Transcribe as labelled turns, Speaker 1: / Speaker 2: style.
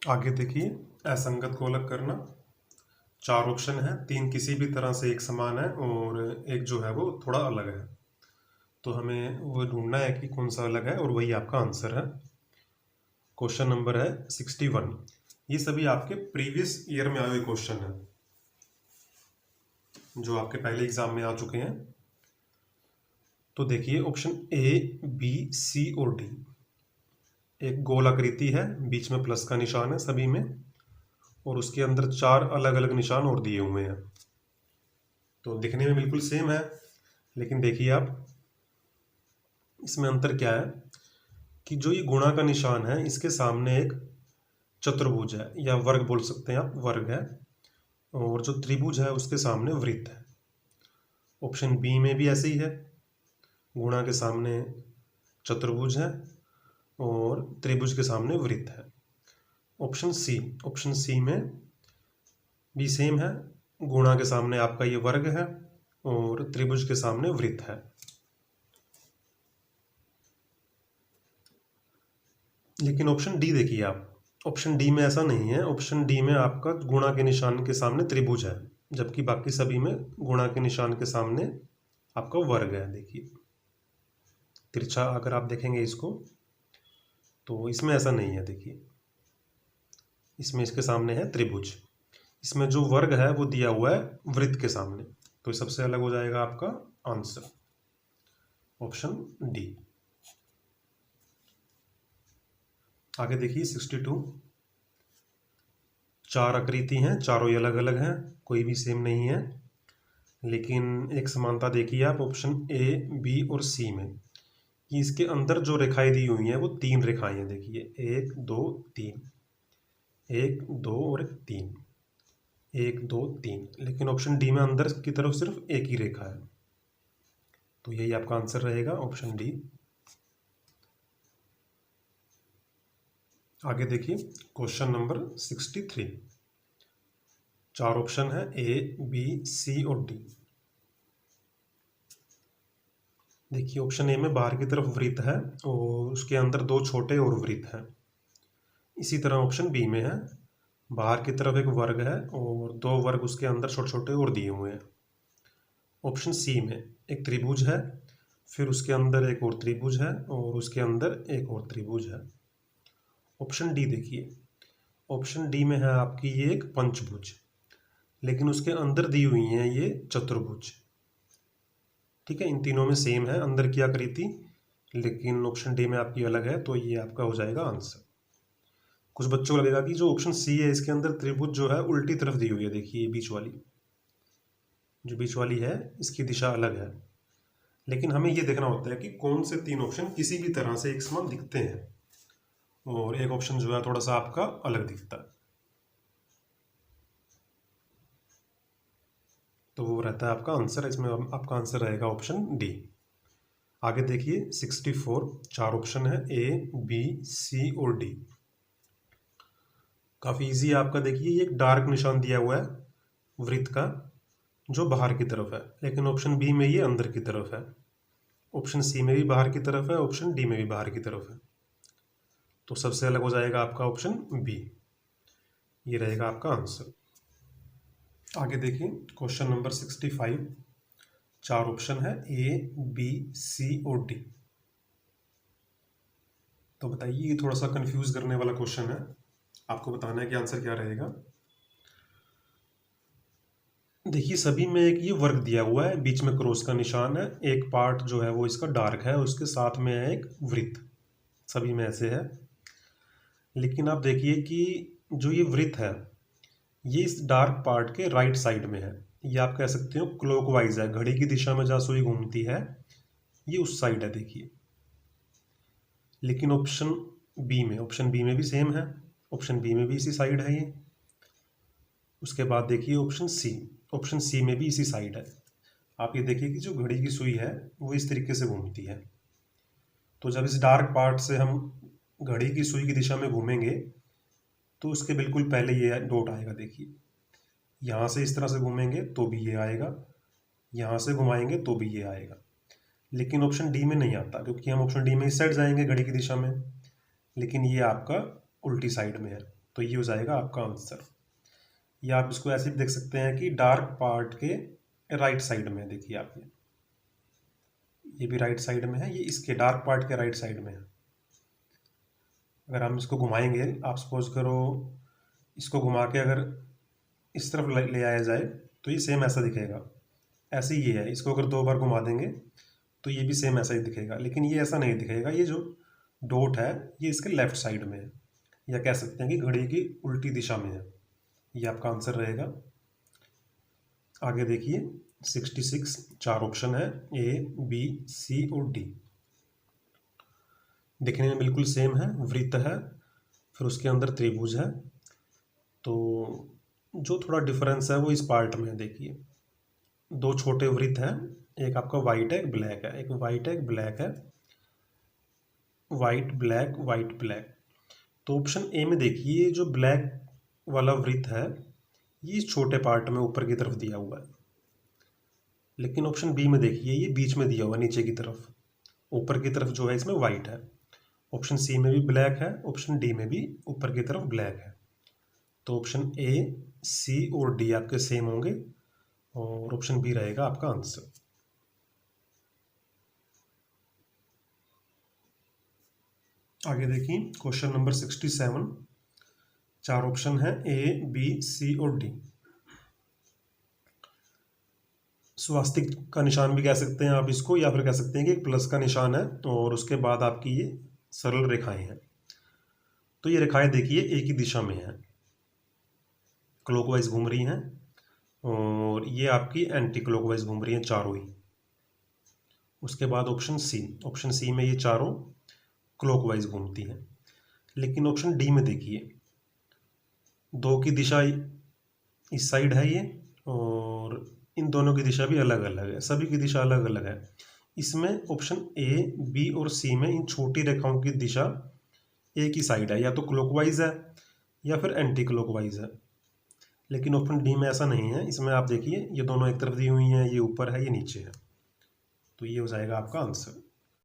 Speaker 1: आगे देखिए, असंगत को अलग करना। 4 ऑप्शन है, 3 किसी भी तरह से एक समान है और एक जो है वो थोड़ा अलग है। तो हमें वो ढूंढना है कि कौन सा अलग है और वही आपका आंसर है। क्वेश्चन नंबर है 61। ये सभी आपके प्रीवियस ईयर में आए हुए क्वेश्चन हैं, जो आपके पहले एग्जाम में आ चुके हैं। तो देखिए, ऑप्शन ए, बी, सी और डी। एक गोल आकृति है, बीच में प्लस का निशान है सभी में, और उसके अंदर 4 अलग अलग निशान और दिए हुए हैं। तो दिखने में बिल्कुल सेम है, लेकिन देखिए आप, इसमें अंतर क्या है कि जो ये गुणा का निशान है, इसके सामने एक चतुर्भुज है, या वर्ग बोल सकते हैं आप, वर्ग है, और जो त्रिभुज है उसके सामने वृत्त है। ऑप्शन बी में भी ऐसे ही है, गुणा के सामने चतुर्भुज है और त्रिभुज के सामने वृत्त है। ऑप्शन सी में भी सेम है, गुणा के सामने आपका ये वर्ग है और त्रिभुज के सामने वृत्त है। लेकिन ऑप्शन डी देखिए आप, ऑप्शन डी में ऐसा नहीं है। ऑप्शन डी में आपका गुणा के निशान के सामने त्रिभुज है, जबकि बाकी सभी में गुणा के निशान के सामने आपका वर्ग है। देखिए तिरछा अगर आप देखेंगे इसको, तो इसमें ऐसा नहीं है। देखिए इसमें इसके सामने है त्रिभुज, इसमें जो वर्ग है वो दिया हुआ है वृत्त के सामने। तो ये सबसे अलग हो जाएगा आपका आंसर, ऑप्शन डी। आगे देखिए 62। 4 आकृति हैं, चारों ही अलग अलग हैं, कोई भी सेम नहीं है, लेकिन एक समानता देखिए आप ऑप्शन ए, बी और सी में, कि इसके अंदर जो रेखाएं दी हुई हैं वो 3 रेखाएं हैं। देखिए 1 2 3, 1 2 और 3, 1 2 3, लेकिन ऑप्शन डी में अंदर की तरफ सिर्फ एक ही रेखा है। तो यही आपका आंसर रहेगा, ऑप्शन डी। आगे देखिए क्वेश्चन नंबर 63। 4 ऑप्शन है, ए, बी, सी और डी। देखिए ऑप्शन ए में बाहर की तरफ वृत्त है और उसके अंदर 2 छोटे और वृत्त हैं। इसी तरह ऑप्शन बी में है, बाहर की तरफ एक वर्ग है और 2 वर्ग उसके अंदर छोटे छोटे और दिए हुए हैं। ऑप्शन सी में एक त्रिभुज है, फिर उसके अंदर एक और त्रिभुज है और उसके अंदर एक और त्रिभुज है। ऑप्शन डी देखिए, ऑप्शन डी में है आपकी ये एक पंचभुज, लेकिन उसके अंदर दी हुई हैं ये चतुर्भुज। ठीक है, इन तीनों में सेम है अंदर की आकृति, लेकिन ऑप्शन डी में आपकी अलग है, तो ये आपका हो जाएगा आंसर। कुछ बच्चों को लगेगा कि जो ऑप्शन सी है इसके अंदर त्रिभुज जो है उल्टी तरफ दी हुई है। देखिए बीच वाली, जो बीच वाली है इसकी दिशा अलग है, लेकिन हमें ये देखना होता है कि कौन से 3 ऑप्शन किसी भी तरह से एक समान दिखते हैं और एक ऑप्शन जो है थोड़ा सा आपका अलग दिखता है, तो वो रहता है आपका आंसर। इसमें आपका आंसर रहेगा ऑप्शन डी। आगे देखिए 64। 4 ऑप्शन है, ए, बी, सी और डी। काफ़ी इजी है आपका। देखिए ये एक डार्क निशान दिया हुआ है वृत्त का, जो बाहर की तरफ है, लेकिन ऑप्शन बी में ये अंदर की तरफ है। ऑप्शन सी में भी बाहर की तरफ है, ऑप्शन डी में भी बाहर की तरफ है। तो सबसे अलग हो जाएगा आपका ऑप्शन बी, ये रहेगा आपका आंसर। आगे देखिए क्वेश्चन नंबर 65। 4 ऑप्शन है, ए, बी, सी और डी। तो बताइए, ये थोड़ा सा कंफ्यूज करने वाला क्वेश्चन है, आपको बताना है कि आंसर क्या रहेगा। देखिए सभी में एक ये वर्ग दिया हुआ है, बीच में क्रॉस का निशान है, एक पार्ट जो है वो इसका डार्क है, उसके साथ में है एक वृत्त, सभी में ऐसे है। लेकिन आप देखिए कि जो ये वृत्त है ये इस डार्क पार्ट के राइट साइड में है, ये आप कह सकते हो क्लॉकवाइज है, घड़ी की दिशा में जहाँ सुई घूमती है ये उस साइड है। देखिए लेकिन ऑप्शन बी में भी सेम है, ऑप्शन बी में भी इसी साइड है ये। उसके बाद देखिए ऑप्शन सी में भी इसी साइड है। आप ये देखिए कि जो घड़ी की सुई है वो इस तरीके से घूमती है, तो जब इस डार्क पार्ट से हम घड़ी की सुई की दिशा में घूमेंगे तो उसके बिल्कुल पहले ये डॉट आएगा। देखिए यहाँ से इस तरह से घूमेंगे तो भी ये आएगा, यहाँ से घुमाएंगे तो भी ये आएगा, लेकिन ऑप्शन डी में नहीं आता, क्योंकि हम ऑप्शन डी में इस साइड जाएंगे घड़ी की दिशा में, लेकिन ये आपका उल्टी साइड में है। तो ये हो जाएगा आपका आंसर। या आप इसको ऐसे भी देख सकते हैं कि डार्क पार्ट के राइट साइड में, देखिए आप ये भी राइट साइड में है, ये इसके डार्क पार्ट के राइट साइड में है। अगर हम इसको घुमाएंगे, आप सपोज करो इसको घुमा के अगर इस तरफ ले आया जाए तो ये सेम ऐसा दिखेगा। ऐसे ही ये है, इसको अगर 2 बार घुमा देंगे तो ये भी सेम ऐसा ही दिखेगा, लेकिन ये ऐसा नहीं दिखेगा। ये जो डॉट है ये इसके लेफ्ट साइड में है, या कह सकते हैं कि घड़ी की उल्टी दिशा में है। ये आपका आंसर रहेगा। आगे देखिए 66, 4 ऑप्शन है, ए, बी, सी और डी। दिखने में बिल्कुल सेम है, वृत्त है, फिर उसके अंदर त्रिभुज है। तो जो थोड़ा डिफरेंस है वो इस पार्ट में है। देखिए 2 छोटे वृत्त हैं, एक आपका वाइट है, एक ब्लैक है, एक वाइट है, एक ब्लैक है, वाइट ब्लैक, वाइट ब्लैक। तो ऑप्शन ए में देखिए जो ब्लैक वाला वृत्त है ये इस छोटे पार्ट में ऊपर की तरफ दिया हुआ है, लेकिन ऑप्शन बी में देखिए ये बीच में दिया हुआ है, नीचे की तरफ। ऊपर की तरफ जो है इसमें वाइट है। ऑप्शन सी में भी ब्लैक है, ऑप्शन डी में भी ऊपर की तरफ ब्लैक है। तो ऑप्शन ए, सी और डी आपके सेम होंगे और ऑप्शन बी रहेगा आपका आंसर। आगे देखिए क्वेश्चन नंबर 67, 4 ऑप्शन है, ए, बी, सी और डी। स्वास्तिक का निशान भी कह सकते हैं आप इसको, या फिर कह सकते हैं कि एक प्लस का निशान है और उसके बाद आपकी ये सरल रेखाएं हैं। तो ये रेखाएं देखिए एक ही दिशा में है, क्लॉकवाइज घूम रही हैं, और ये आपकी एंटी क्लॉकवाइज घूम रही हैं चारों ही। उसके बाद ऑप्शन सी में ये चारों क्लॉकवाइज घूमती हैं। लेकिन ऑप्शन डी में देखिए 2 की दिशा इस साइड है ये, और इन दोनों की दिशा भी अलग अलग है, सभी की दिशा अलग अलग है। इसमें ऑप्शन ए, बी और सी में इन छोटी रेखाओं की दिशा एक ही साइड है, या तो क्लॉकवाइज है या फिर एंटी क्लॉकवाइज है। लेकिन ऑप्शन डी में ऐसा नहीं है, इसमें आप देखिए ये दोनों एक तरफ दी हुई हैं, ये ऊपर है, ये नीचे है। तो ये हो जाएगा आपका आंसर।